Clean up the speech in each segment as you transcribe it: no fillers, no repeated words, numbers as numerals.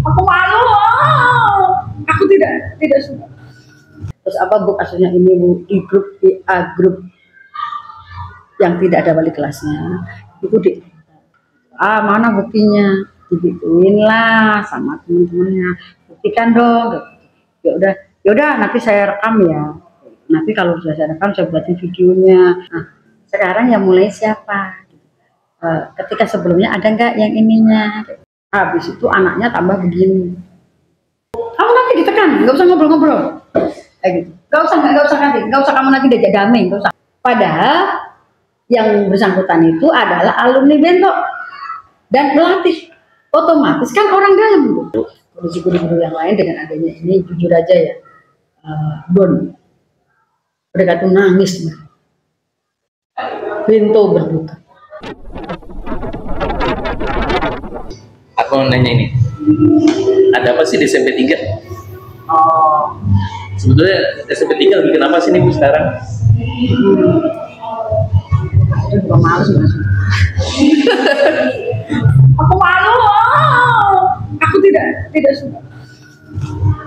Aku malu. Aku tidak suka. Terus apa Bu kasusnya ini Bu, di grup WA grup yang tidak ada wali kelasnya itu mana buktinya, digituin lah sama temen-temennya, buktikan dong. Ya udah nanti saya rekam ya, nanti kalau sudah saya rekam saya buatin videonya. Nah sekarang yang mulai siapa, ketika sebelumnya ada nggak yang ininya. Habis itu anaknya tambah begini, kamu nanti ditekan, nggak usah ngobrol-ngobrol kayak gitu, nggak usah kamu nanti diajak damai, nggak usah. Padahal yang bersangkutan itu adalah alumni Bento dan pelatih, otomatis kan orang dalam tuh. Guru-guru yang lain dengan adanya ini jujur aja ya, mereka tuh nangis, Bento berduka. Aku mau nanya ini, ada apa sih di SMP 3? Oh, Sebetulnya SMP 3 lebih kenapa sih nih Bu sekarang? itu juga males Mas. Aku malu. Aku tidak suka.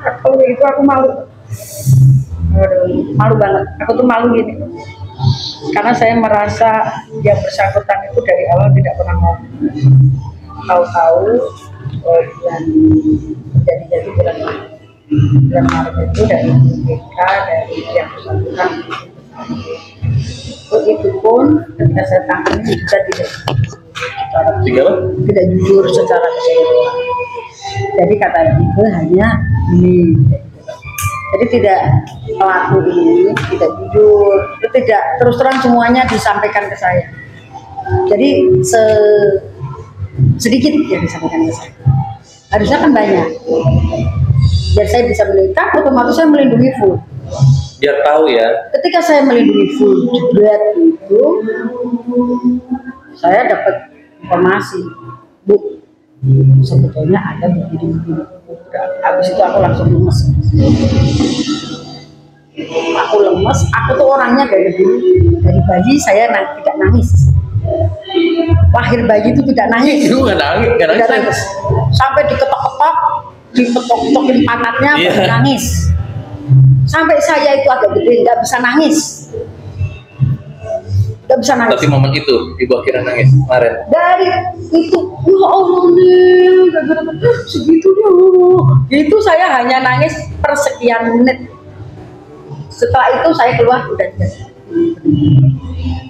Kalau itu aku malu. Aduh, malu banget. Aku tuh malu gini. Karena saya merasa yang bersangkutan itu dari awal tidak pernah ngomong. Tahu-tahu bulan terjadinya itu bulan Maret itu dari BK, dari yang bersangkutan. Itu pun ketika saya tangkap ini juga tidak jujur secara keseluruhan. Jadi kata itu hanya ini. Jadi tidak, pelaku ini tidak jujur, itu tidak terus terang semuanya disampaikan ke saya. Jadi sedikit yang disampaikan ke saya. Harusnya kan banyak. Biar saya bisa menikah, otomatis saya melindungi full. Biar tahu ya. Ketika saya melindungi full jebret itu, saya dapat informasi, Bu, sebetulnya ada begini. Habis itu aku langsung lemes. Aku tuh orangnya dari bayi saya tidak nangis. Lahir bayi itu tidak nangis. Itu nggak nangis. Sampai diketok-ketok, dipetok-petokin pantatnya, baru nangis. Sampai saya itu agak gede, nggak bisa nangis. Tapi momen itu ibu akhirnya nangis kemarin. Dari itu, ya Allah nih, segitunya. Itu saya hanya nangis per sekian menit. Setelah itu saya keluar udah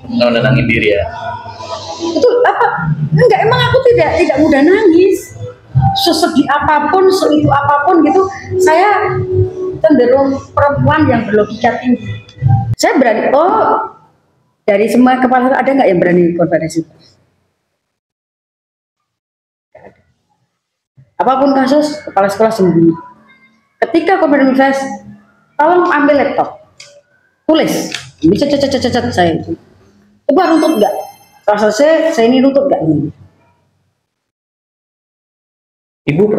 nenangin diri ya. Itu apa? Enggak, emang aku tidak mudah nangis. Sesedih apapun, seitu apapun gitu, saya cenderung perempuan yang berlogika tinggi. Saya berani, dari semua kepala ada nggak yang berani konferensi pers? Apapun kasus, kepala sekolah sembunyi. Ketika konferensi pers, tolong ambil laptop, tulis, bisa cet saya itu. Coba runtut nggak? Kalau selesai, saya ini runtut nggak ini? Ibu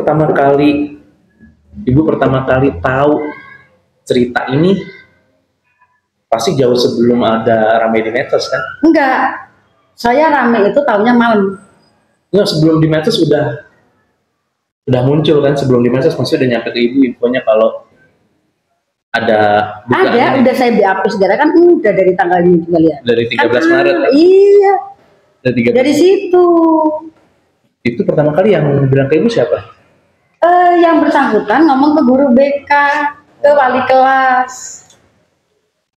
pertama kali tahu cerita ini pasti jauh sebelum ada rame di medsos kan? Enggak, saya rame itu tahunya malam. Enggak, sebelum di medsos udah muncul kan, sebelum di medsos maksudnya udah nyampe ke ibu infonya kalau ada udah saya BAP segala kan, udah dari tanggal ini juga lihat. Dari 13 Maret. Iya. Dari situ. Itu pertama kali yang bilang ke ibu siapa? Yang bersangkutan ngomong ke guru BK, ke wali kelas.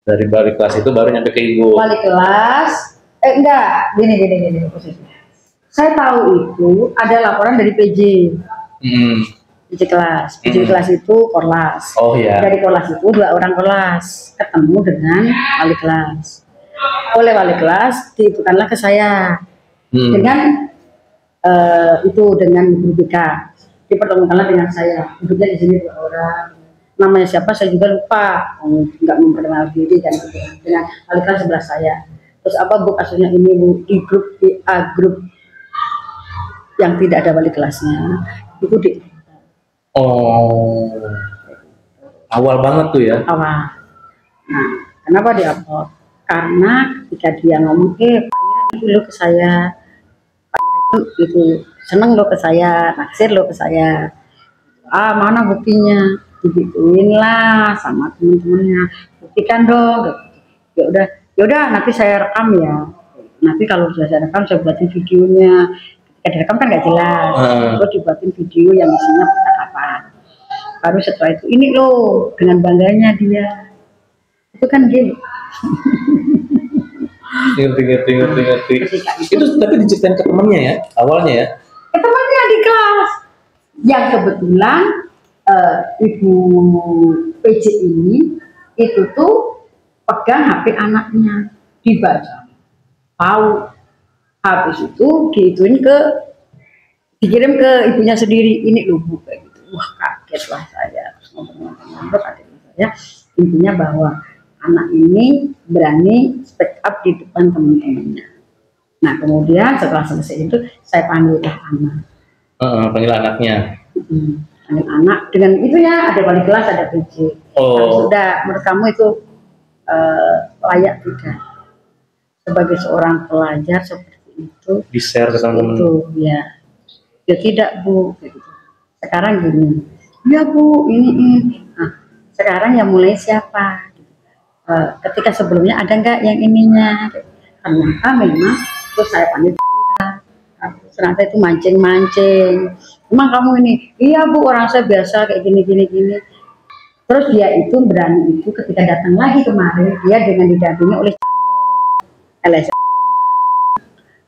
Dari wali kelas itu baru nyampe ke ibu. Wali kelas, enggak, gini posisinya. Saya tahu itu ada laporan dari PJ. PJ kelas. PJ kelas itu Korlas. Oh iya. Dari Korlas itu 2 orang kelas ketemu dengan wali kelas. Oleh wali kelas diitukanlah ke saya dengan dengan guru BK. Dipertemukanlah dengan saya. Duduknya di sini 2 orang. Namanya siapa saya juga lupa, nggak memperkenalkan diri kan, dengan wali kelas sebelah saya. Terus apa Bu kasusnya ini Bu, di grup WA grup yang tidak ada wali kelasnya itu awal banget tuh ya. Awal. Nah, kenapa di-upload? Karena ketika dia ngomong, Pak Ira dulu ke saya, Pak Ira itu itu seneng lo ke saya, naksir lo ke saya. Mana buktinya? Digituin lah sama temen-temennya, buktikan dong. Ya udah nanti saya rekam ya. Nanti kalau sudah saya rekam saya buatin videonya. Ketika direkam kan nggak jelas, terus dibuatin video yang isinya percakapan. Baru setelah itu ini loh dengan bangganya dia. Itu kan gitu. Ngerti. Itu tapi diceritain ke temennya ya, awalnya ya? Ke temennya di kelas. Yang kebetulan ibu PJ ini itu tuh pegang HP anaknya, dibaca, tahu. Habis itu dikirim ke ibunya sendiri. Ini loh Bu, kayak gitu. Wah kaget lah saya. Terus ngobrol saya. Intinya bahwa anak ini berani speak up di depan teman-temannya. Nah kemudian setelah selesai itu saya panggil anak. Panggil anaknya. Panggil anak dengan itu ya, ada wali kelas, ada PJ. Sudah, menurut kamu itu layak tidak sebagai seorang pelajar seperti itu? Di share ke teman-teman. Itu ya tidak Bu. Gitu. Sekarang gini, ya Bu ini. Nah, sekarang yang mulai siapa? Ketika sebelumnya ada nggak yang ininya? Ternyata memang terus saya panggil ternyata itu mancing. Emang kamu ini? Iya Bu, orang saya biasa kayak gini. Terus dia itu berani itu ketika datang lagi kemarin, dia dengan didampingi oleh LSM.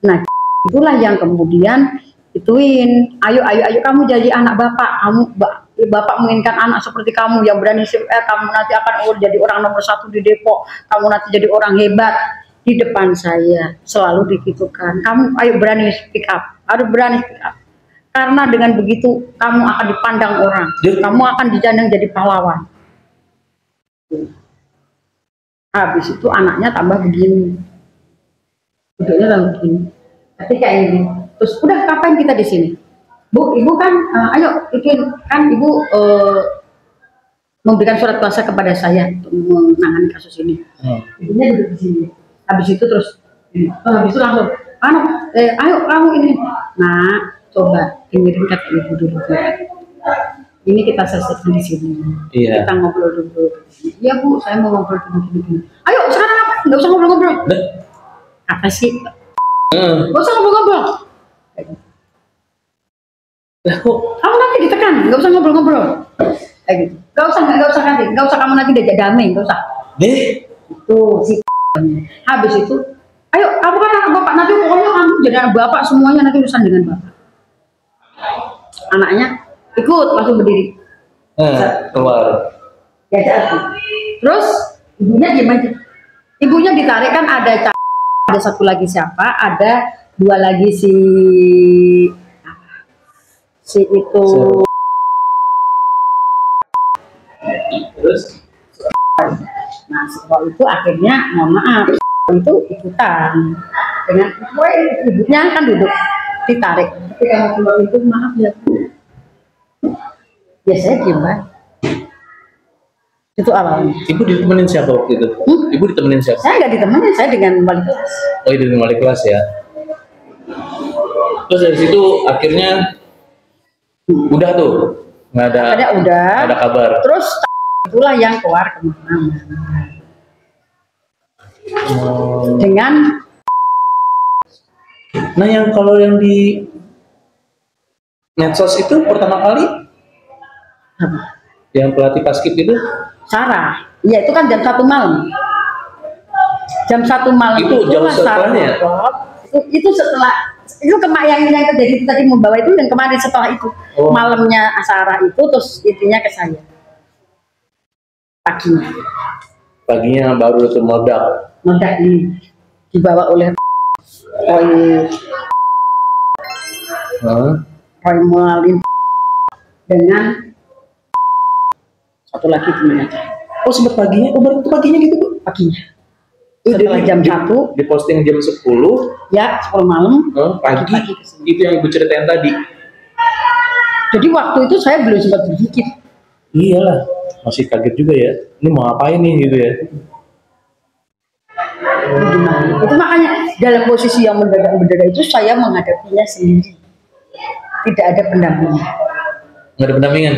Nah itulah yang kemudian ituin, ayo kamu jadi anak bapak, bapak menginginkan anak seperti kamu yang berani kamu nanti akan jadi orang nomor 1 di Depok, kamu nanti jadi orang hebat. Di depan saya selalu dikitukan, kamu ayo berani speak up, harus berani speak up, karena dengan begitu kamu akan dipandang orang, kamu akan dijandang jadi pahlawan. Habis itu anaknya tambah begini, duduknya tambah begini, ketika ini terus udah kapan kita di sini Bu, ibu kan ayo bikin kan ibu memberikan surat kuasa kepada saya untuk menangani kasus ini. Ibunya duduk di sini. Habis itu terus habis itu langsung ayo kamu ini. Nah coba dengerin kata ibu dulu. Ini kita selesaikan di sini. Iya. Kita ngobrol dulu. Iya Bu, saya mau ngobrol gini. Ayo sekarang apa? Nggak usah ngobrol. Apa sih? Nggak usah ngobrol. Kamu nanti ditekan, nggak usah ngobrol. Kayak gitu. Nggak usah kamu nanti diajak damai, nggak usah. Itu sih. Habis itu, ayo kamu kan anak bapak, nanti pokoknya kamu jadi anak bapak, semuanya nanti urusan dengan bapak. Anaknya ikut langsung berdiri. Keluar. Ya jatuh. Terus ibunya diam aja. Ibunya ditarik kan ada satu lagi siapa, ada 2 lagi si itu. Terus? Nah setelah itu akhirnya mohon maaf itu ikutan dengan ibunya kan duduk ditarik, tapi kalau keluar itu maaf ya saya diam itu awalnya. Ibu ditemenin siapa waktu itu? Ibu ditemenin siapa? Saya nggak ditemenin, saya dengan wali kelas. Oh itu dengan wali kelas ya. Terus dari situ akhirnya udah tuh nggak ada kabar. Terus itulah yang keluar kemana-mana dengan yang kalau yang di medsos itu pertama kali apa? Yang pelatih basket itu Sarah, iya itu kan jam 1 malam. Jam 1 malam itu jam setelahnya. Itu setelah itu yang terjadi tadi membawa itu dan kemarin setelah itu malamnya Sarah itu terus intinya ke saya. Paginya baru itu meledak ini dibawa oleh Roy Mualin dengan satu lagi temannya. Sempat paginya? Baru itu paginya gitu Bu? Paginya. Setelah jam 1 diposting jam 10 ya 10 malam pagi itu yang Ibu ceritain tadi. Jadi waktu itu saya belum sempat berpikir. Iyalah, masih kaget juga ya. Ini mau ngapain nih gitu ya? Itu makanya dalam posisi yang mendadak itu saya menghadapinya sendiri, tidak ada pendampingan. Nggak ada pendampingan.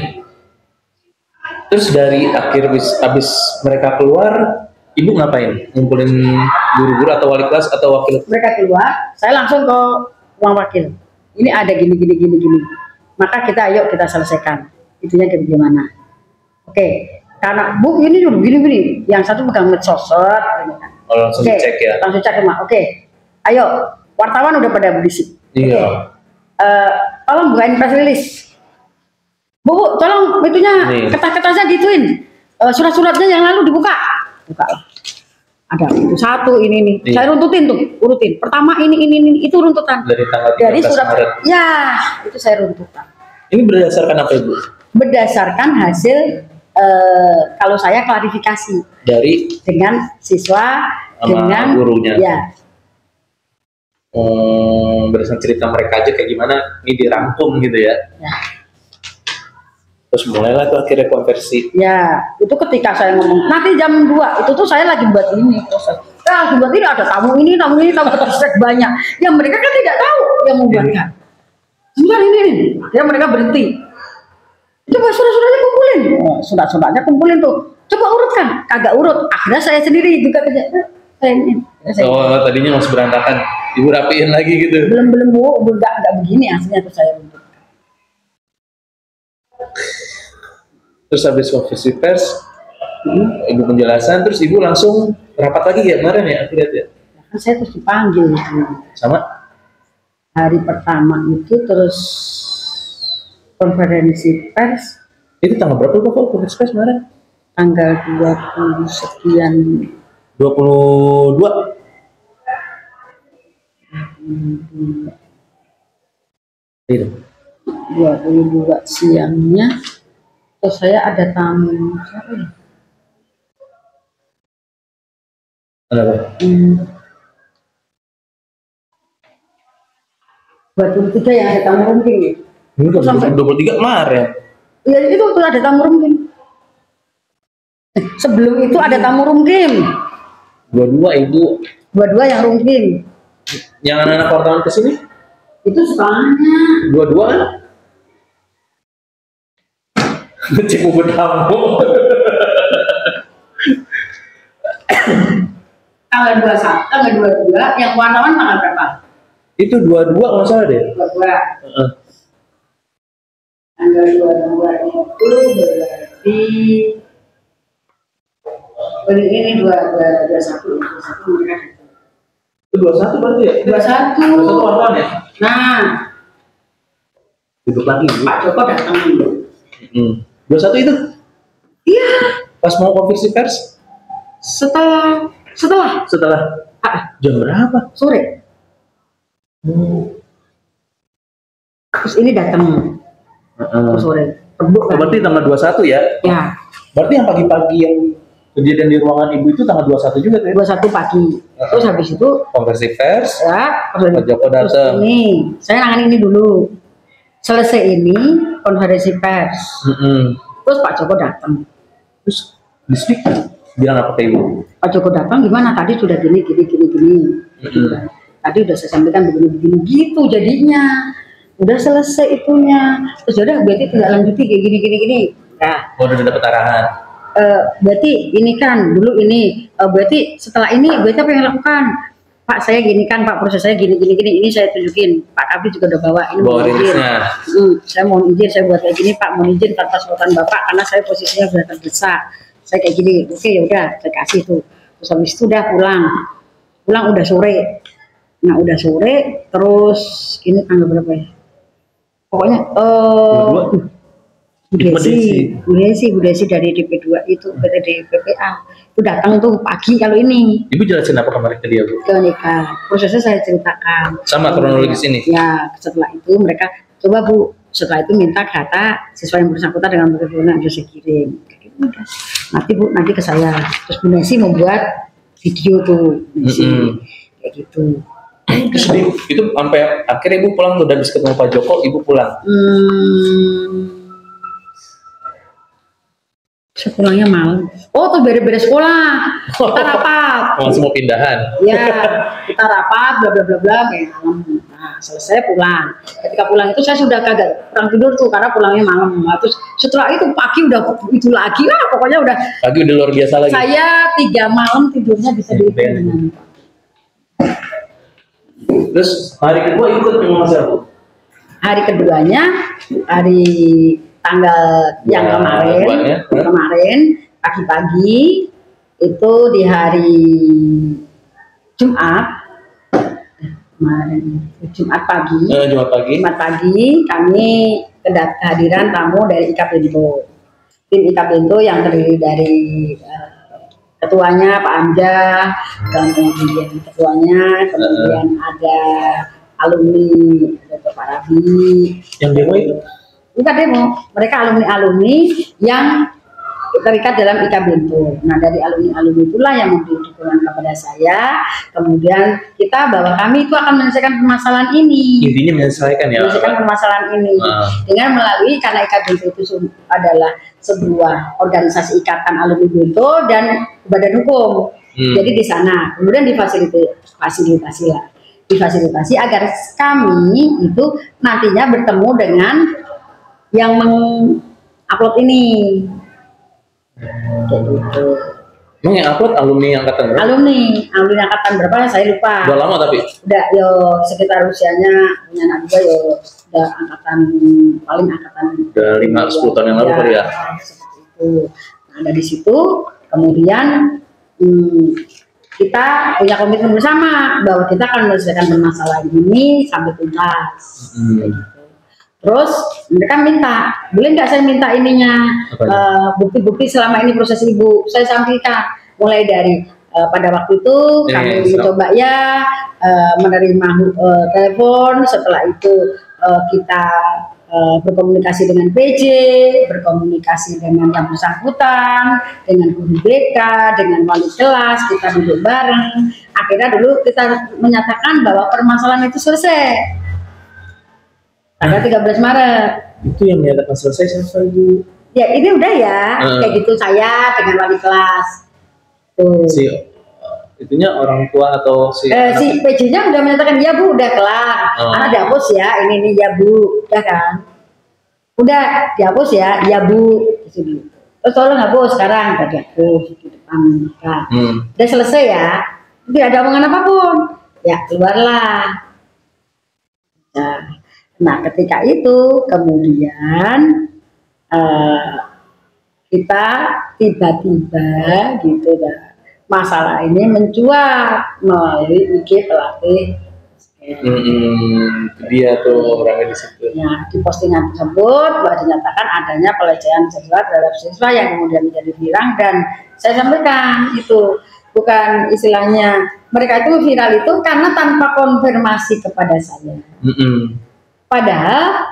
Terus dari akhir habis mereka keluar, ibu ngapain? Ngumpulin guru-guru atau wali kelas atau wakil? Mereka keluar, saya langsung ke ruang wakil. Ini ada gini. Maka kita selesaikan. Itunya kayak gimana? Oke, karena Bu ini dulu gini. Yang satu pegang medsos. Oh, langsung cek ya. Langsung cek Mak. Oke. Ayo, wartawan udah pada berisik. Iya. Tolong bukain press release. Bu, tolong itunya kertas-kertasnya gituin. Surat-suratnya yang lalu dibuka. Buka lah. Ada itu satu ini nih. Iya. Saya runtutin tuh, urutin. Pertama ini itu runtutan. Dari tanggal 13 dari surat Maret. Ya, itu saya runtutan. Ini berdasarkan apa Ibu? Berdasarkan hasil kalau saya klarifikasi dengan siswa dengan gurunya. Ya. Berdasarkan cerita mereka aja kayak gimana, ini dirangkum gitu ya. Terus mulailah tuh akhirnya konversi. Ya, itu ketika saya ngomong, nanti jam 2, itu tuh saya lagi buat ini proses. Lagi buat ini ada tamu terstrek banyak. Yang mereka kan tidak tahu yang membuatkan. Sebentar ini. Akhirnya mereka berhenti. Coba surat-suratnya kumpulin. Surat-suratnya kumpulin tuh. Coba urutkan. Kagak urut. Akhirnya saya sendiri juga kerja. Tadinya masih berantakan. Ibu rapiin lagi gitu. Belum Bu, enggak begini hasilnya tuh saya untuk. Terus habis konversi pers, ibu penjelasan, terus ibu langsung rapat lagi ya kemarin ya akhirnya ya? Kan saya terus dipanggil. Sama? Hari pertama itu terus konferensi pers. Itu tanggal berapa kok konferensi pers kemarin? Tanggal 20 sekian. 22? Itu 22 siangnya. Terus saya ada tamu siapa ya? Ada apa? 23 yang ada tamu rumking ya? Ini kan sampai 23 kemarin. Iya itu tuh ada tamu rumking. Sebelum itu ada tamu rumking. 22 ibu. 22 yang rumking. Yang anak-anak wartawan kesini? Itu setelahnya. 22 kan? Cek buku tamu. Tanggal 21, tanggal 22, yang wartawan tanggal berapa? Itu 22 kalau salah deh. 22. Tanggal 22 itu berarti ini 21 mereka. Itu 21 berarti ya? 21 wartawan ya? Nah, duduk lagi Bu. Pak Joko datang dulu. 21 itu? Iya. Pas mau konversi pers? Setelah Jam berapa? sore. Terus ini datang sore. Berarti tanggal 21 ya? Ya. Berarti yang pagi-pagi yang kejadian di ruangan ibu itu tanggal 21 juga tuh ya? 21 pagi. Terus habis itu konversi pers. Ya, Pak Joko datang. Ini, saya nangani ini dulu. Selesai ini konferensi pers. Terus Pak Joko datang. Terus di speak bilang apa ke ibu? Pak Joko datang gimana? Tadi sudah gini. Tadi udah saya sampaikan begini gitu jadinya. Udah selesai itunya. Terus udah berarti tidak lanjuti kayak gini. Nah, udah dapat arahan. Berarti ini kan dulu ini. Berarti setelah ini berarti apa yang lakukan? Pak saya gini kan, Pak proses saya gini. Ini saya tunjukin. Pak Kabri juga udah bawa ini. Bawa rilisnya. Saya mohon izin, saya buat kayak gini Pak, mohon izin tanpa sultan Bapak karena saya posisinya sudah terdesak. Saya kayak gini, oke ya udah, saya kasih tuh. Terus habis itu udah pulang udah sore. Nah udah sore, terus ini tanggal berapa ya? Pokoknya Bu Desi dari DP2 itu dari PPA itu datang tuh pagi kalau ini. Ibu jelasin apa kemarin ke dia Bu? Ke nikah. Prosesnya saya ceritakan. Sama kronologis ini. Ya setelah itu mereka coba Bu, setelah itu minta data siswa yang bersangkutan dengan bagaimana yang saya kirim. Nanti Bu, nanti ke saya. Terus Bu Desi membuat video tuh, kayak gitu. Terus itu sampai akhirnya ibu pulang udah habis ketemu Pak Joko, ibu pulang. Pulangnya malam. Oh, tuh beres-beres sekolah. Kita rapat. Langsung mau pindahan. Ya, kita rapat, bla bla bla bla kayak malam. Nah, selesai pulang. Ketika pulang itu saya sudah kagak kurang tidur tuh karena pulangnya malam. Nah, terus setelah itu pagi udah itu lagi lah, pokoknya udah. Pagi udah luar biasa lagi. Saya 3 malam tidurnya bisa dihitung. Terus hari kedua ikut dengan Mas Abu? Hari keduanya, hari tanggal yang kemarin pagi-pagi itu di hari Jumat Jumat pagi kami kehadiran tamu dari IKABENTO. Tim IKABENTO yang terdiri dari ketuanya Pak Amjad, kemudian kemudian ada alumni Dr. Pak Rabi. Yang demo itu? Bukan demo, mereka alumni yang terikat dalam IKABENTO. Nah, dari alumni itulah yang memberi dukungan kepada saya. Kemudian kita bahwa kami itu akan menyelesaikan permasalahan ini. Intinya menyelesaikan permasalahan ini dengan melalui, karena IKABENTO itu adalah sebuah organisasi ikatan alumni Bento dan badan hukum. Jadi di sana kemudian difasilitasi agar kami itu nantinya bertemu dengan yang mengupload ini. Kayak gitu. Emang yang upload alumni angkatan berapa? Alumni angkatan berapa saya lupa. Udah lama tapi? Udah yo sekitar usianya punya anak juga yo udah paling angkatan udah 5-10 tahun yang lalu kali ya. Seperti itu. Nah, dari situ kemudian kita punya komitmen bersama bahwa kita akan menyelesaikan permasalahan ini sampai tuntas. Terus mereka minta, boleh nggak saya minta ininya bukti-bukti selama ini proses ibu saya sampaikan, mulai dari pada waktu itu kami mencoba menerima telepon, setelah itu kita berkomunikasi dengan PJ, berkomunikasi dengan yang bersangkutan, dengan guru BK, dengan wali kelas, kita duduk bareng. Akhirnya dulu kita menyatakan bahwa permasalahan itu selesai. Tanggal 13 Maret. Itu yang menyatakan selesai siapa Ibu? Ya ini udah ya, kayak gitu saya dengan wali kelas. Tuh. Itunya orang tua atau si PJ-nya udah menyatakan ya Bu, udah kelar. Anak dihapus ya, ini ya Bu, udah kan? Udah dihapus ya Bu. Terus tolong hapus sekarang, udah dihapus di depan mereka. Udah selesai ya, tidak ada omongan apapun. Ya keluarlah. Nah ketika itu kemudian kita tiba-tiba gitu masalah ini mencuat melalui IG pelatih. Dia tuh orangnya di situ. Ya, di postingan tersebut bahwa dinyatakan adanya pelecehan seksual terhadap siswa yang kemudian menjadi viral, dan saya sampaikan itu bukan istilahnya mereka itu viral itu karena tanpa konfirmasi kepada saya. Padahal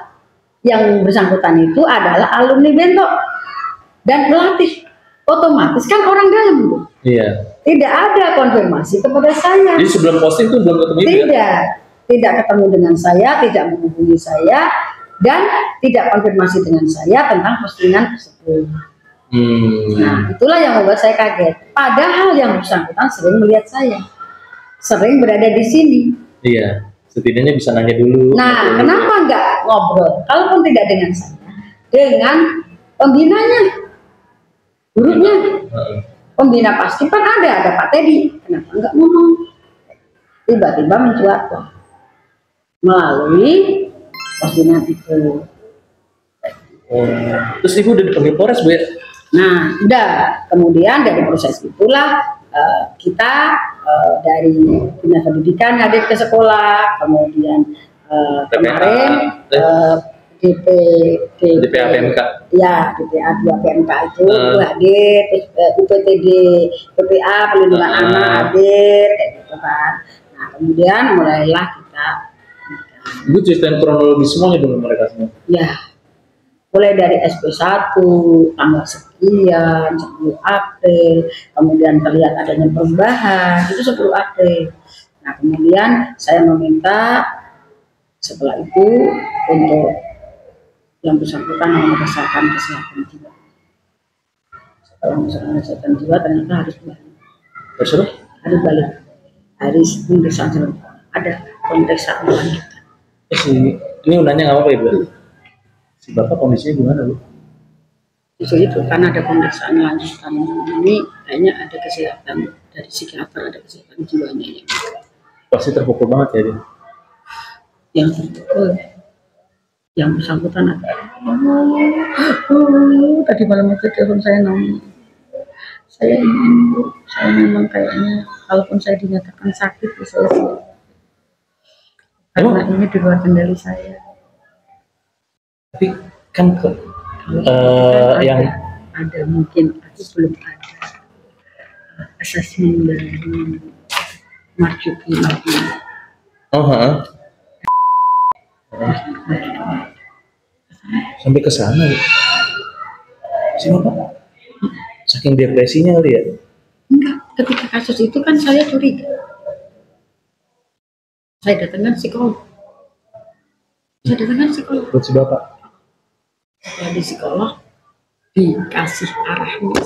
yang bersangkutan itu adalah alumni Bento dan pelatih, otomatis kan orang dalam itu. Iya. Tidak ada konfirmasi kepada saya. Jadi sebelum posting itu belum ketemu? Tidak ketemu dengan saya, tidak menghubungi saya, dan tidak konfirmasi dengan saya tentang postingan tersebut. Nah, itulah yang membuat saya kaget. Padahal yang bersangkutan sering melihat saya, sering berada di sini. Iya. Setidaknya bisa nanya dulu. Nah, kenapa nggak ngobrol? Kalaupun tidak dengan saya, dengan pembinanya, gurunya, pembina pasti kan ada Pak Teddy. Kenapa nggak ngomong? Tiba-tiba mencuat melalui postingan itu. Terus Ibu udah dipanggil Polres, Bu ya? Nah, udah. Kemudian dari proses itulah kita dari Dinas Pendidikan hadir ke sekolah, kemudian kemarin DPA PMK. Ya, DPA 2 PMK itu hadir, terus UPTD PPA Pelindungan Anak hadir, kayak gitu kan. Nah, kemudian mulailah kita. Ibu ceritain kronologi semuanya dulu mereka semua. Ya. Mulai dari SP1 tanggal sekian 10 April, kemudian terlihat adanya perubahan itu 10 April. Nah kemudian saya meminta setelah itu untuk yang bersangkutan memeriksakan kesehatan jiwa. kalau misalnya kesehatan jiwa ternyata harus balik. Terus Harus balik. Harus pemeriksaan selanjutnya. Ada pemeriksaan lanjutan. ini nanya nggak apa-apa Ibu? Si bapak kondisinya gimana Bu? Justru itu karena ada pemeriksaan lanjutan ini kayaknya ada kesehatan dari psikiater, ada kesehatan jiwanya yang Pasti terpukul banget ya dia. yang terpukul, yang bersangkutan ada. Tadi malam itu telepon saya ngomong, saya ingin Bu, saya memang kayaknya kalaupun saya dinyatakan sakit ya saya siap. Karena ini di luar kendali saya. Tapi kan yang ada mungkin aku belum ada asesmen dari Marjuki. Sampai ke sana ya. Si bapak saking depresinya kali ya. Enggak, ketika kasus itu kan saya curiga. Saya datangkan psikolog. Buat si bapak. Setelah di psikolog dikasih arahnya.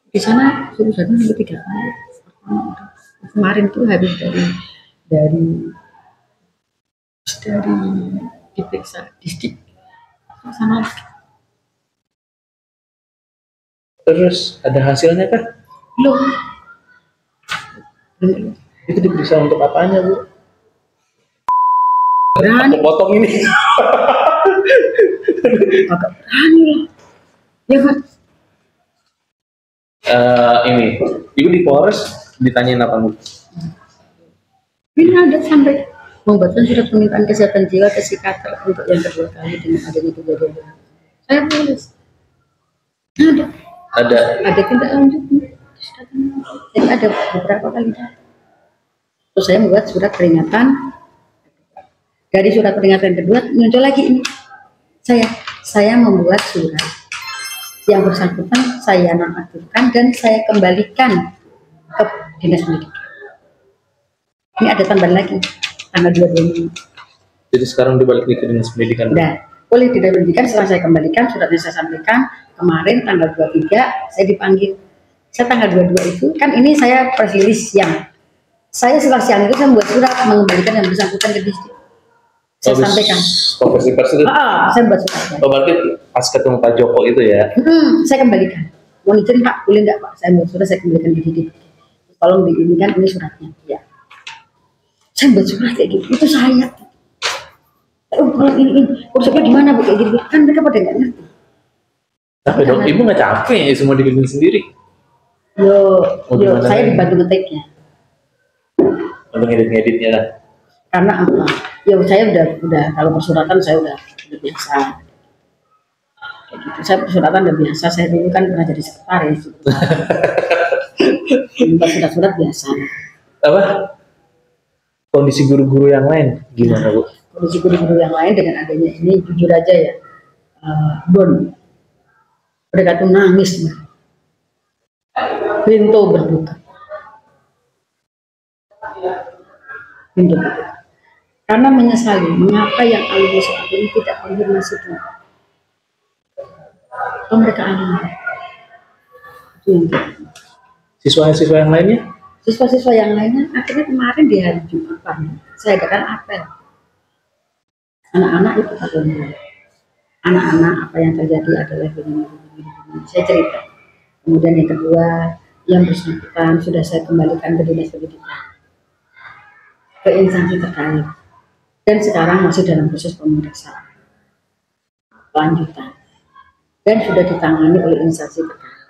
Di sana suruh datang sampai 3 kali. Kemarin tuh habis dari diperiksa distrik sana. Terus ada hasilnya kah? Belum. Itu diperiksa untuk apanya Bu? Berani. Aku potong ini. Agak berani lah. Ya kan? Ini Ibu di Polres ditanyain apa Bu? Ini ada sampai membuatkan surat permintaan kesehatan jiwa ke psikiater untuk yang kedua kali dengan adanya kejadian. Saya tulis. Ada tindak lanjutnya. Jadi ada beberapa kali. Terus saya membuat surat peringatan. Dari surat peringatan kedua muncul lagi ini. Saya membuat surat yang bersangkutan saya nonaktifkan dan saya kembalikan ke dinas pendidikan. Ini ada tambahan lagi tanggal 22 ini. Jadi sekarang dibalik ke dinas pendidikan. Nah, oleh dinas pendidikan setelah saya kembalikan suratnya saya sampaikan kemarin tanggal 23 saya dipanggil. Saya tanggal 22 itu kan ini saya press release siang. Saya setelah siang itu saya membuat surat mengembalikan yang bersangkutan ke distrik. Saya sampaikan. Konversi pers itu. Saya buat surat. Oh, berarti pas ketemu Pak Joko itu ya? Saya kembalikan. Mau izin Pak, boleh nggak Pak? Saya buat surat, saya kembalikan ke distrik. Tolong diinikan ini suratnya. Ya. Saya buat surat kayak gitu. Itu saya. Kalau ini konsepnya di mana Bu kayak gitu? Kan mereka pada nggak ngerti. Tapi dong, Ibu nggak capek ya semua dibikin sendiri? Yo, saya dibantu ngetiknya. Untuk ngedit-ngeditnya lah. Karena apa? Ya saya udah kalau persuratan saya udah biasa. Kayak gitu. Saya persuratan udah biasa. Saya dulu kan pernah jadi sekretaris. Surat-surat biasa. Apa? Kondisi guru-guru yang lain gimana Bu? Kondisi guru-guru yang lain dengan adanya ini jujur aja ya, Bon, mereka tuh nangis, pintu berduka, karena menyesali mengapa yang alumni seperti ini tidak konfirmasi dulu. Oh, mereka alumni. Siswa-siswa yang lainnya? Siswa-siswa yang lainnya akhirnya kemarin di hari Jumat saya adakan apel. Anak-anak itu katanya, anak-anak apa yang terjadi adalah begini. Saya cerita. Kemudian yang kedua, yang bersangkutan sudah saya kembalikan ke dinas pendidikan, ke instansi terkait, dan sekarang masih dalam proses pemeriksaan lanjutan dan sudah ditangani oleh instansi terkait.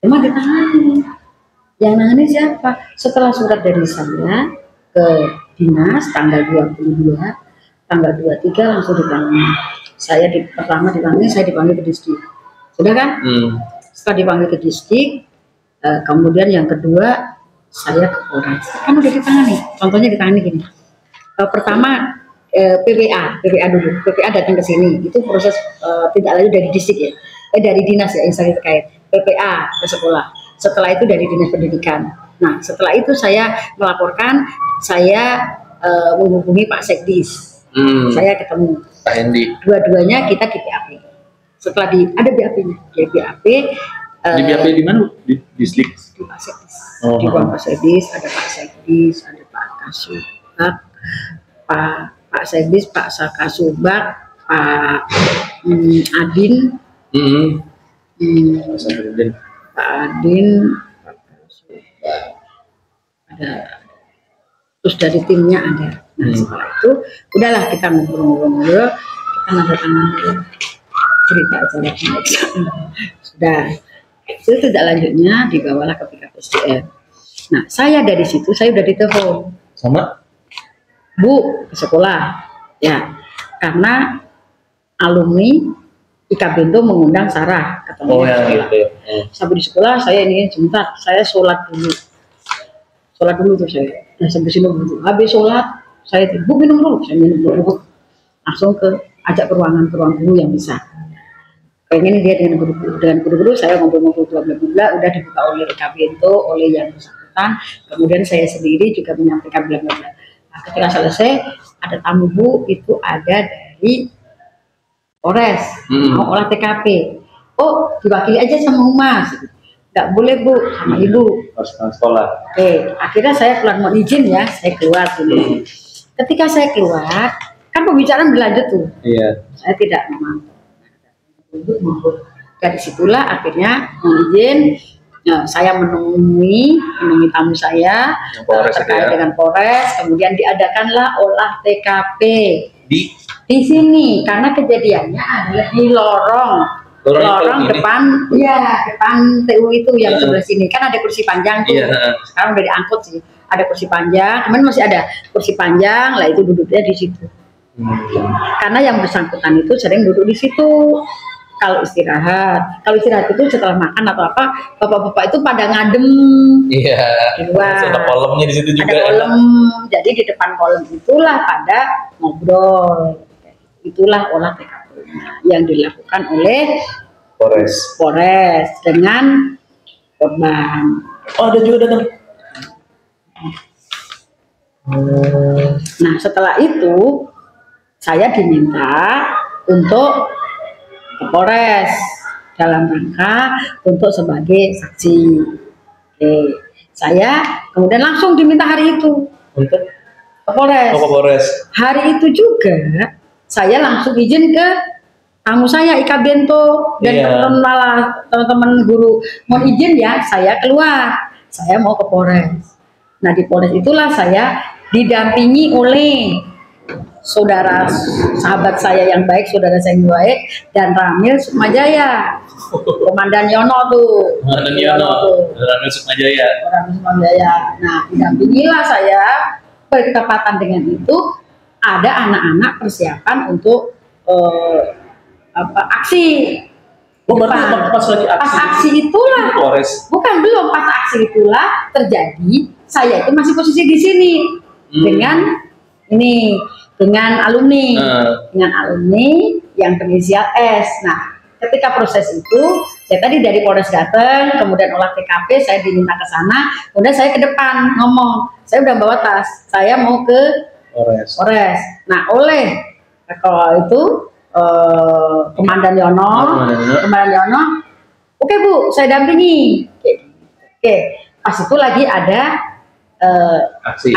Memang ditangani. Yang nangani siapa? Setelah surat dari saya ke dinas tanggal 22, tanggal 23 langsung ditangani. Saya pertama dipanggil, saya dipanggil ke distrik. Sudah kan? Setelah dipanggil ke distrik, kemudian yang kedua saya ke Polres. Kan udah ditangani. Contohnya ditangani gini. Pertama PPA dulu. PPA datang ke sini. Itu proses tidak lanjut dari distrik ya. Dari dinas ya, instansi terkait. PPA ke sekolah. Setelah itu dari dinas pendidikan. Nah, setelah itu saya melaporkan, saya menghubungi Pak Sekdis. Saya ketemu. Pak Hendi. Dua-duanya kita di PAP. setelah ada BAP-nya, BAP Di BAP di mana? Di Dislik. di Pak Sekdis, Oh, di ruang Pak Sekdis, ada Pak Sekdis, ada Pak Kasubag, Pak Sekdis, Pak Kasubag, Pak Adin, Pak Adin, Pak Kasubag, ada, terus dari timnya ada. Nah setelah itu udahlah kita ngobrol-ngobrol, kita nanda tangan dulu, cerita acara pemeriksaan sudah. Itu tidak lanjutnya dibawalah ke BKPSDM. Nah saya dari situ saya udah ditelepon sama Bu ke sekolah ya, karena alumni IKBento mengundang Sarah ketemu di sekolah. Gitu. Sampai di sekolah saya ini sebentar, saya sholat dulu tuh saya. Nah sampai sini dulu, habis sholat saya Bu minum dulu, saya minum dulu, langsung ajak ke ruang guru yang bisa. Pengen dia dengan guru-guru saya ngobrol-ngobrol bla udah dibuka oleh IKBento, oleh yang bersangkutan, kemudian saya sendiri juga menyampaikan bla. Nah, ketika selesai ada tamu Bu, itu ada dari Polres mau olah TKP. Oh diwakili aja sama Humas, nggak boleh Bu sama Ibu, harus sekolah. Oke, akhirnya saya keluar, mau izin ya, saya keluar dulu. Ketika saya keluar kan pembicaraan berlanjut tuh, saya tidak memang dari situlah akhirnya izin, saya menemui tamu saya terkait dengan Polres, kemudian diadakanlah olah TKP di sini karena kejadiannya adalah di lorong depan TU itu yang sebelah sini kan ada kursi panjang tuh, sekarang udah diangkut sih, ada kursi panjang, kemarin masih ada kursi panjang lah, itu duduknya di situ. Karena yang bersangkutan itu sering duduk di situ. Kalau istirahat itu setelah makan atau apa, bapak-bapak itu pada ngadem. Iya. Di luar. Ada kolamnya di situ juga. Ada kolom, jadi di depan kolom itulah pada ngobrol. Itulah olah TKP yang dilakukan oleh Polres dengan korban. Oh ada juga datang. Nah setelah itu saya diminta untuk ke Polres dalam rangka untuk sebagai saksi. Oke, saya kemudian langsung diminta hari itu untuk ke Polres. Hari itu juga saya langsung izin ke tamu saya IKBento dan teman-teman guru, mau izin ya, saya keluar, saya mau ke Polres. Nah di Polres itulah saya didampingi oleh sahabat saya yang baik, saudara saya yang baik, dan Ramil Sukmajaya, Komandan Yono tuh. Ramil Sukmajaya. Nah, didampingilah saya, bertepatan dengan itu ada anak-anak persiapan untuk aksi. Pas aksi itulah, bukan belum, pas aksi itulah terjadi. Saya itu masih posisi di sini dengan alumni yang berinisial S. Nah, ketika proses itu, ya tadi dari Polres datang, kemudian olah TKP, saya diminta ke sana, kemudian saya ke depan ngomong, saya udah bawa tas, saya mau ke Polres. Nah, oleh kalau itu Komandan Yono, oke Bu, saya dampingi. Oke, pas itu lagi ada aksi.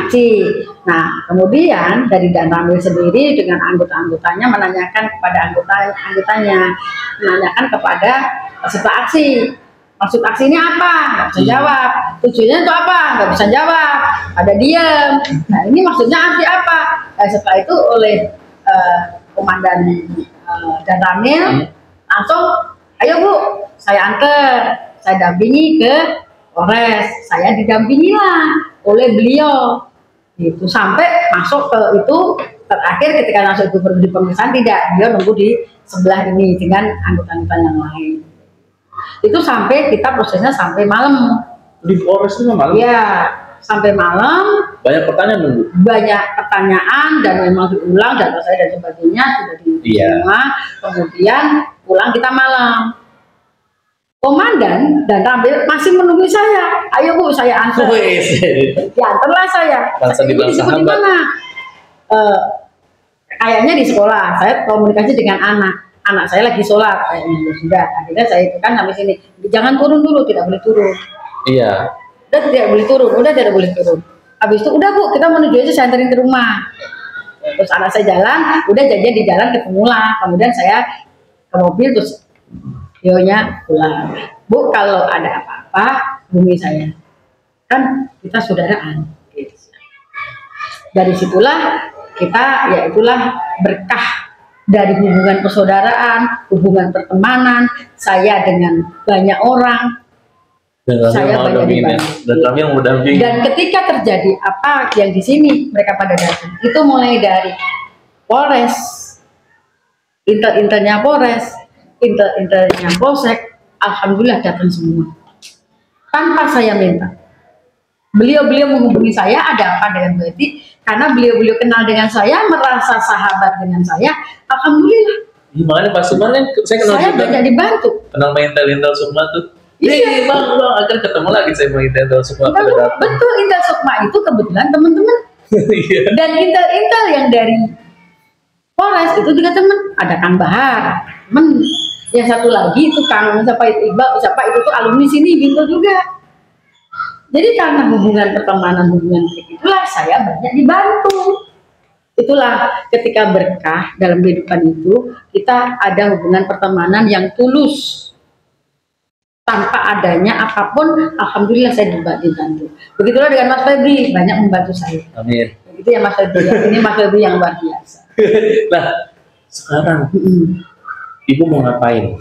Nah, kemudian dari Dan Ramil sendiri dengan anggota-anggotanya menanyakan kepada anggotanya, menanyakan kepada peserta aksi, maksud aksinya apa? Nggak bisa jawab. Tujuannya itu apa? Nggak bisa jawab. Ada diam. Nah, ini maksudnya aksi apa? Nah, setelah itu oleh Komandan Dan Ramil langsung, ayo Bu, saya antar, saya dampingi ke Polres, saya didampingi lah oleh beliau itu sampai masuk ke itu, terakhir ketika masuk itu di pemeriksaan tidak, dia nunggu di sebelah ini dengan anggota-anggota yang lain. Itu sampai kita prosesnya sampai malam di Polres itu malam. Iya, sampai malam. Banyak pertanyaan nunggu. Banyak pertanyaan dan memang diulang data saya dan sebagainya sudah semua. Kemudian pulang kita malam. Komandan Dan Ramil masih menunggu saya. Ayo Bu, saya antar. Diantarlah saya. Ibu disebut di mana? Kayaknya di sekolah. Saya komunikasi dengan anak. anak saya lagi sholat, kayaknya ya sudah. Akhirnya saya itu kan sampai sini, jangan turun dulu, tidak boleh turun. Iya. Udah tidak boleh turun, udah tidak boleh turun. Habis itu udah Bu, kita menuju aja, saya anterin ke rumah. Terus anak saya jalan, udah janjian di jalan ketemu lah. Kemudian saya ke mobil terus yonya pulang. Bu, kalau ada apa-apa hubungi saya. Kan kita saudaraan. Dari situlah kita, ya itulah berkah dari hubungan persaudaraan, hubungan pertemanan, saya dengan banyak orang, saya banyak dibantu. Dan kami yang mendampingi. Dan ketika terjadi apa yang di sini mereka pada datang, itu mulai dari Polres, intel-intelnya Polres, intel-intelnya Polsek, alhamdulillah datang semua tanpa saya minta. Beliau-beliau menghubungi saya, ada apa dengan Bu Eti, karena beliau-beliau kenal dengan saya, merasa sahabat dengan saya, alhamdulillah. Gimana Pak Sukma kan saya kenal Saya juga. banyak dibantu. Kenal sama Intel Sukma tuh. Iya. Bang, akan ketemu lagi saya sama Intel Sukma pada datang. Betul, Intel Sukma itu kebetulan teman-teman. Iya. Dan intel-intel yang dari Polres itu juga teman. Ada Kang Bahar, teman. Yang satu lagi itu Kang siapa itu Iqbal, siapa itu tuh alumni sini, Binto juga. Jadi karena hubungan pertemanan, hubungan itulah saya banyak dibantu. Itulah ketika berkah dalam kehidupan itu, kita ada hubungan pertemanan yang tulus. Tanpa adanya apapun, alhamdulillah saya dibantu. Begitulah dengan Mas Febri, banyak membantu saya. Amin. Begitu ya Mas Febri, ini Mas Febri yang luar biasa. Nah, sekarang Ibu mau ngapain?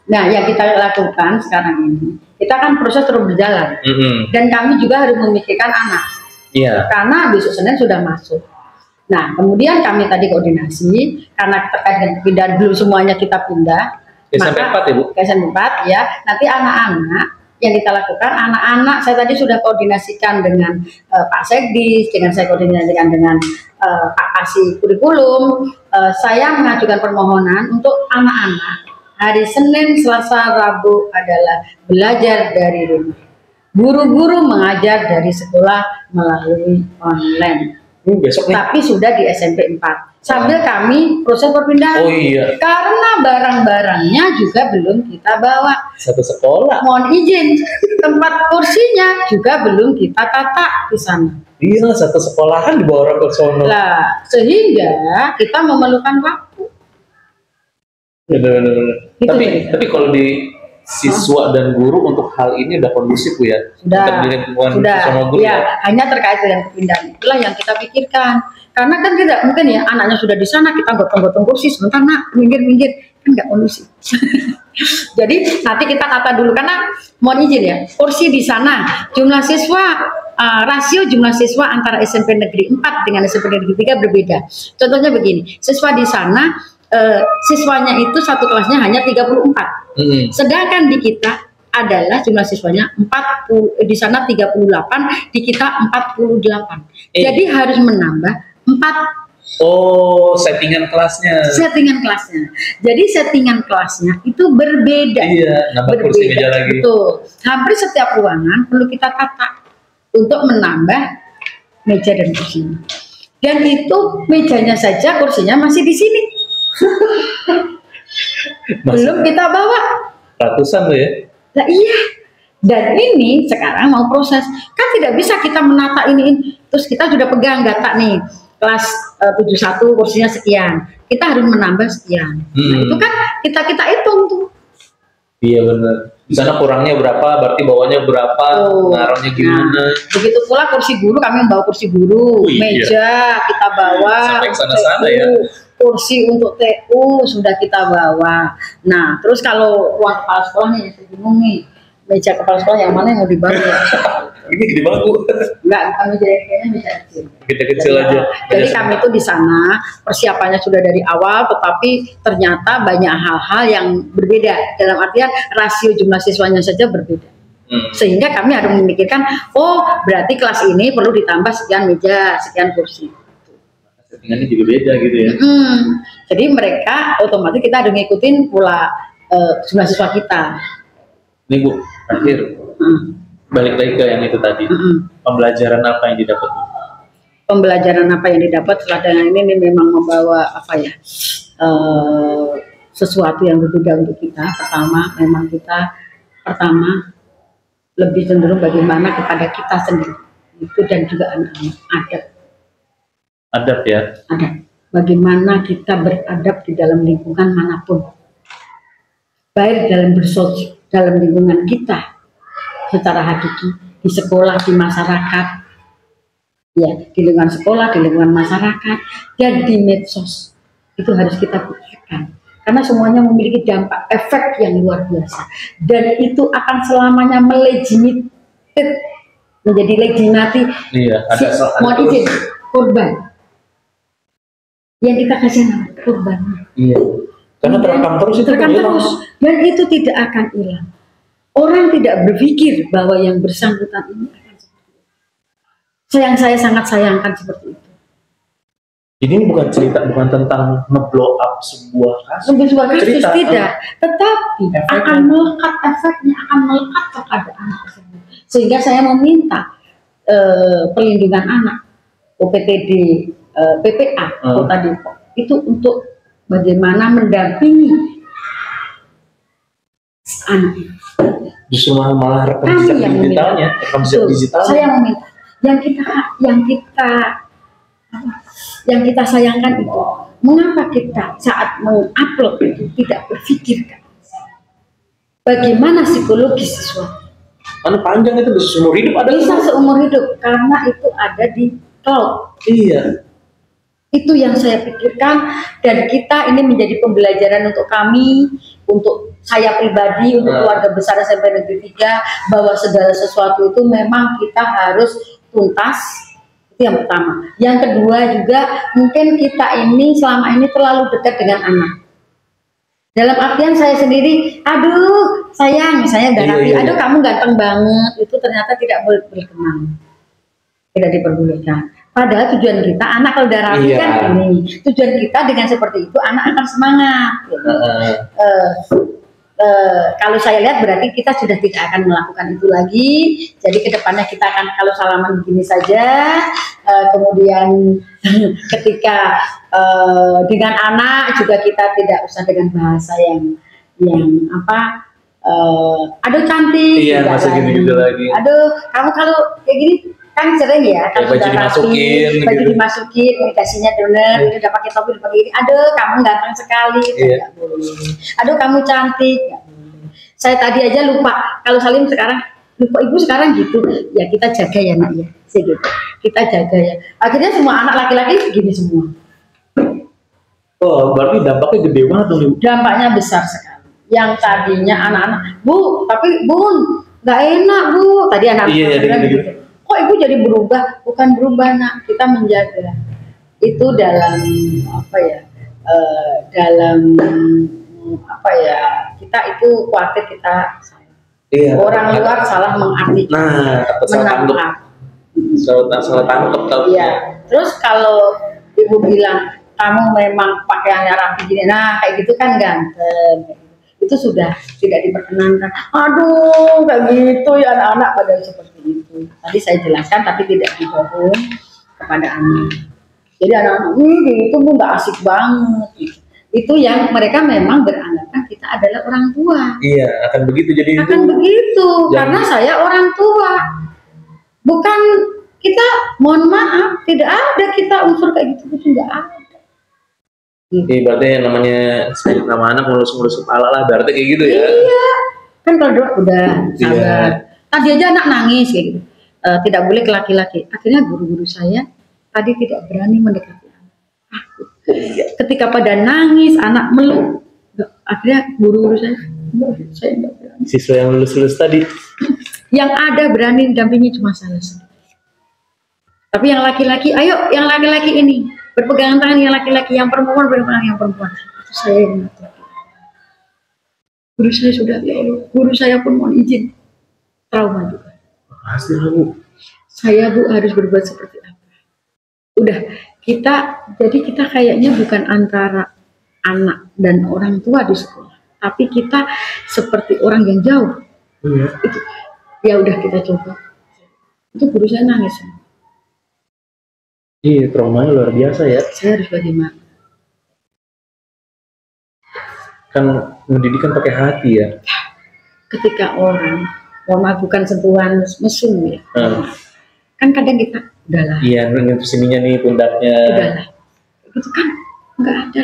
Nah, yang kita lakukan sekarang ini, kita kan proses terus berjalan. Dan kami juga harus memikirkan anak. Iya. Karena besok Senin sudah masuk. Nah, kemudian kami tadi koordinasi, karena terkait dengan pindahan belum semuanya kita pindah. SMP 4 ya Bu? SMP 4 ya. Nanti anak-anak yang kita lakukan, anak-anak saya tadi sudah koordinasikan dengan Pak Sekdis, dengan saya koordinasikan dengan Pak Kasih Kurikulum. Saya mengajukan permohonan untuk anak-anak hari Senin, Selasa, Rabu adalah belajar dari rumah. Guru-guru mengajar dari sekolah melalui online. Besok nih. Tapi sudah di SMP 4. Sambil kami proses perpindahan. Oh iya. Karena barang-barangnya juga belum kita bawa. Satu sekolah. Mohon izin, tempat kursinya juga belum kita tata di sana. Iya, satu sekolahan dibawa orang ke sono. Lah, sehingga kita memerlukan waktu. Benar. Gitu, Tapi kalau di siswa dan guru untuk hal ini udah kondusif Bu ya? Sudah. Sama guru Ya, hanya terkait dengan kepindahan itulah yang kita pikirkan. Karena kan tidak mungkin ya anaknya sudah di sana kita gotong-gotong kursi sebentar nak minggir-minggir kan nggak kondusif. Jadi nanti kita kata dulu karena mohon izin ya kursi di sana jumlah siswa rasio jumlah siswa antara SMP Negeri 4 dengan SMP Negeri 3 berbeda. Contohnya begini, siswa di sana siswanya itu satu kelasnya hanya 34. Sedangkan di kita adalah jumlah siswanya 40, di sana 38, di kita 48. Jadi harus menambah 4. Oh, settingan kelasnya. Settingan kelasnya. Jadi settingan kelasnya itu berbeda. Iya, nambah kursi meja lagi. Betul. Hampir setiap ruangan perlu kita tata untuk menambah meja dan kursinya. Dan itu mejanya saja, kursinya masih di sini. Belum kita bawa. Ratusan loh ya. Nah iya. Dan ini sekarang mau proses. Kan tidak bisa kita menata ini. Terus kita sudah pegang data nih. Kelas 71 kursinya sekian. Kita harus menambah sekian. Nah itu kan kita hitung tuh. Iya benar. Di sana kurangnya berapa, berarti bawahnya berapa, naruhnya gimana. Nah, begitu pula kursi guru, kami membawa kursi guru, meja kita bawa. Sampai sana-sana ya. Kursi untuk TU sudah kita bawa. Nah, terus kalau ruang kepala sekolahnya yang saya bingung nih, meja kepala sekolah yang mana yang mau dibawa? Ini gede banget Bu. Enggak, kami kayaknya meja kecil. Kecil aja. Jadi kami itu di sana persiapannya sudah dari awal, tetapi ternyata banyak hal-hal yang berbeda. Dalam artian rasio jumlah siswanya saja berbeda. Sehingga kami harus memikirkan, oh berarti kelas ini perlu ditambah sekian meja, sekian kursi. Settingannya juga beda gitu ya. Jadi mereka otomatis kita harus ngikutin pula jumlah siswa kita. Nih Bu, terakhir balik lagi ke yang itu tadi. Pembelajaran apa yang didapat Bu? Pembelajaran apa yang didapat setelah dengan ini memang membawa apa ya? sesuatu yang berbeda untuk kita. Pertama lebih cenderung bagaimana kepada kita sendiri itu, dan juga anak-anak, Adab ya. adab. Bagaimana kita beradab di dalam lingkungan manapun, baik dalam lingkungan kita secara hakiki, di sekolah, di masyarakat, ya, di lingkungan sekolah, di lingkungan masyarakat, dan di medsos. Itu harus kita pikirkan, karena semuanya memiliki dampak efek yang luar biasa, dan itu akan selamanya menjadi legitimasi. Iya, mohon izin, korban yang kita kasih nama korban. Iya, karena terekam terus itu. Terekam terus, dan itu tidak akan hilang. Orang tidak berpikir bahwa yang bersangkutan ini akan seperti itu. Saya sangat sayangkan seperti itu. Jadi ini bukan tentang nge-blow up sebuah kasus. Cerita, tidak, tetapi efeknya akan melekat, efeknya akan melekat kepada anak tersebut. Sehingga saya meminta perlindungan anak, OPTD, PPA, Kota Depok, itu untuk bagaimana mendampingi anak. Justru malah rekam jejak digitalnya, Saya meminta yang kita sayangkan itu, mengapa kita saat mengupload itu tidak berpikirkan bagaimana psikologis sesuatu. Karena panjang itu bisa seumur hidup, bisa seumur hidup, karena itu ada di cloud. Iya. Itu yang saya pikirkan, dan kita ini menjadi pembelajaran untuk kami, untuk saya pribadi, untuk keluarga besar SMP Negeri 3, bahwa segala sesuatu itu memang kita harus tuntas. Itu yang pertama. Yang kedua juga, mungkin kita ini selama ini terlalu dekat dengan anak. Dalam artian saya sendiri, aduh sayang, saya udah rapi, aduh kamu ganteng banget, itu ternyata tidak boleh berkenan, tidak diperbolehkan. Padahal tujuan kita, anak kalau udah rapi kan ini, tujuan kita dengan seperti itu, anak akan semangat. Kalau saya lihat berarti kita sudah tidak akan melakukan itu lagi. Jadi kedepannya kita akan kalau salaman begini saja. Kemudian ketika dengan anak juga kita tidak usah dengan bahasa yang aduh cantik. Iya, masa gitu lagi. Aduh, kamu kalau kayak gini kan sering ya, kan baju dimasukin, baju dimasukin, dikasihnya donat, udah pakai topi, udah pakai ini, aduh kamu ganteng sekali, tidak boleh. Aduh kamu cantik, gak boleh. Saya tadi aja lupa, kalau Salim sekarang lupa, ibu sekarang gitu, ya kita jaga ya nak ya, gitu. Kita jaga ya. Akhirnya semua anak laki-laki begini semua. Oh, berarti dampaknya gede banget dong ibu. Dampaknya besar sekali. Yang tadinya anak-anak, bu, tapi bun, nggak enak bu, tadi anak-anak gitu. Kok ibu jadi berubah? Bukan berubah nak, kita menjaga itu dalam kita itu khawatir kita orang luar salah mengartikan, menangkap, salah tangkap. Iya. Terus kalau ibu bilang kamu memang pakaiannya rapi gini, nah kayak gitu kan ganteng, itu sudah tidak diperkenankan. Aduh kayak gitu ya, anak-anak pada seperti itu. Tadi saya jelaskan tapi tidak dibohong kepada anak. Jadi anak-anak gitu bu nggak asik banget gitu. Itu yang mereka memang beranggapan kita adalah orang tua. Iya, akan begitu jadi. Akan begitu, karena saya orang tua. Bukan kita, mohon maaf, tidak ada kita unsur kayak gitu, itu nggak ada. Iya, berarti yang namanya spirit nama anak ngurus-ngurus kepala lah, berarti kayak gitu ya. Iya, kan kalau udah sabar. Tadi aja anak nangis kayak gitu. Tidak boleh ke laki-laki. Akhirnya guru-guru saya tadi tidak berani mendekati anak. Ketika pada nangis, anak meluk, akhirnya guru-guru saya tidak berani. Siswa yang lulus tadi. Yang ada berani dampingi cuma saya sendiri. Tapi yang laki-laki, ayo yang laki-laki ini berpegangan tangan, yang laki-laki, yang perempuan berpegangan yang perempuan. Itu saya yang ngatur. Guru saya sudah, ya Allah, guru saya pun mohon izin trauma juga. Pasti Bu. Saya Bu harus berbuat seperti apa? Udah jadi kita kayaknya bukan antara anak dan orang tua di sekolah, tapi kita seperti orang yang jauh. Iya. Itu, ya udah kita coba. Itu guru saya nangis. Iya, traumanya luar biasa ya. Saya harus bagaimana? Kan mendidik kan pakai hati ya. Ketika orang, mohon maaf bukan sentuhan mesum ya, kan kadang kita udahlah. Iya, nyentuh sininya nih pundaknya. Udahlah, itu kan nggak ada.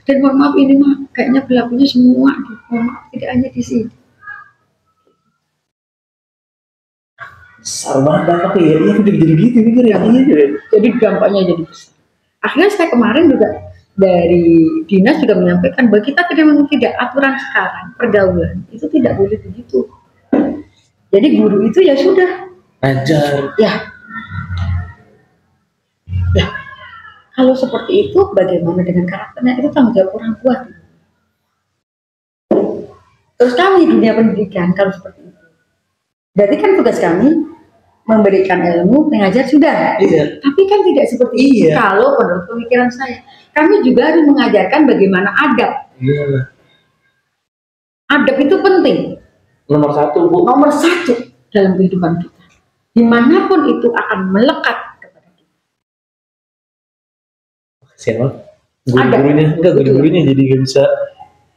Dan mohon maaf ini mah kayaknya berlakunya semua, mohon maaf tidak hanya di sini. Besar banget dampaknya ya, iya udah jadi gitu mikir ya. Iya. Jadi dampaknya jadi besar. Akhirnya saya kemarin juga dari dinas juga menyampaikan bahwa kita tidak aturan sekarang pergaulan itu tidak boleh begitu. Jadi guru itu ya sudah ajar. Ya. Kalau seperti itu bagaimana dengan karakternya, itu tanggung jawab orang tua. Terus kami dunia pendidikan kalau seperti itu, berarti kan tugas kami memberikan ilmu, mengajar sudah. Iya. Tapi kan tidak seperti itu. Kalau menurut pemikiran saya, kami juga harus mengajarkan bagaimana adab. Iya. Adab itu penting. Nomor 1, Bu. Nomor 1 dalam kehidupan kita. Dimanapun itu akan melekat kepada kita. Siapa? Guru-gurunya jadi nggak bisa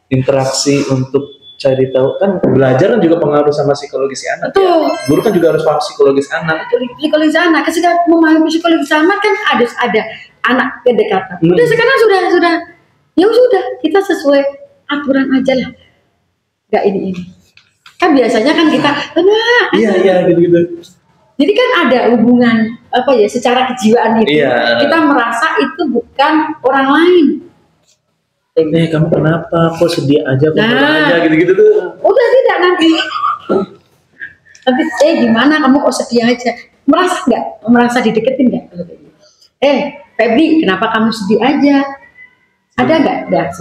interaksi untuk cari tahu, kan belajar kan juga pengaruh sama psikologis anak. Betul. Ya. Guru kan juga harus paham psikologis anak. Psikologis anak, ketika memahami psikologis anak kan harus ada anak kedekatan. Udah sekarang sudah, ya sudah kita sesuai aturan aja lah. Gak ini. Kan biasanya kan kita, iya gitu. Jadi kan ada hubungan apa ya secara kejiwaan itu. Iya. Kita merasa itu bukan orang lain. Kamu kenapa? Kok sedih aja? Kok aja gitu-gitu tuh. Udah tidak nanti. Gimana kamu kok sedih aja? Merasa nggak? Merasa dideketin nggak? Febri, kenapa kamu sedih aja? Ada nggak?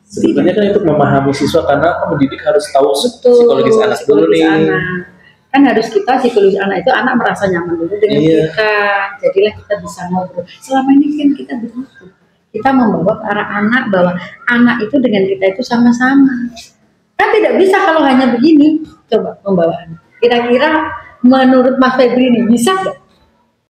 Sebenarnya kan untuk memahami siswa, karena mendidik harus tahu psikologis anak dulu nih. Kan harus kita psikologis anak itu anak merasa nyaman dulu dengan kita. Jadilah kita bisa ngobrol. Selama ini kan kita begitu. Kita membawa ke arah anak bahwa anak itu dengan kita itu sama-sama. Kan tidak bisa kalau hanya begini. Coba membawa anak. Kira-kira menurut Mas Febri ini bisa nggak?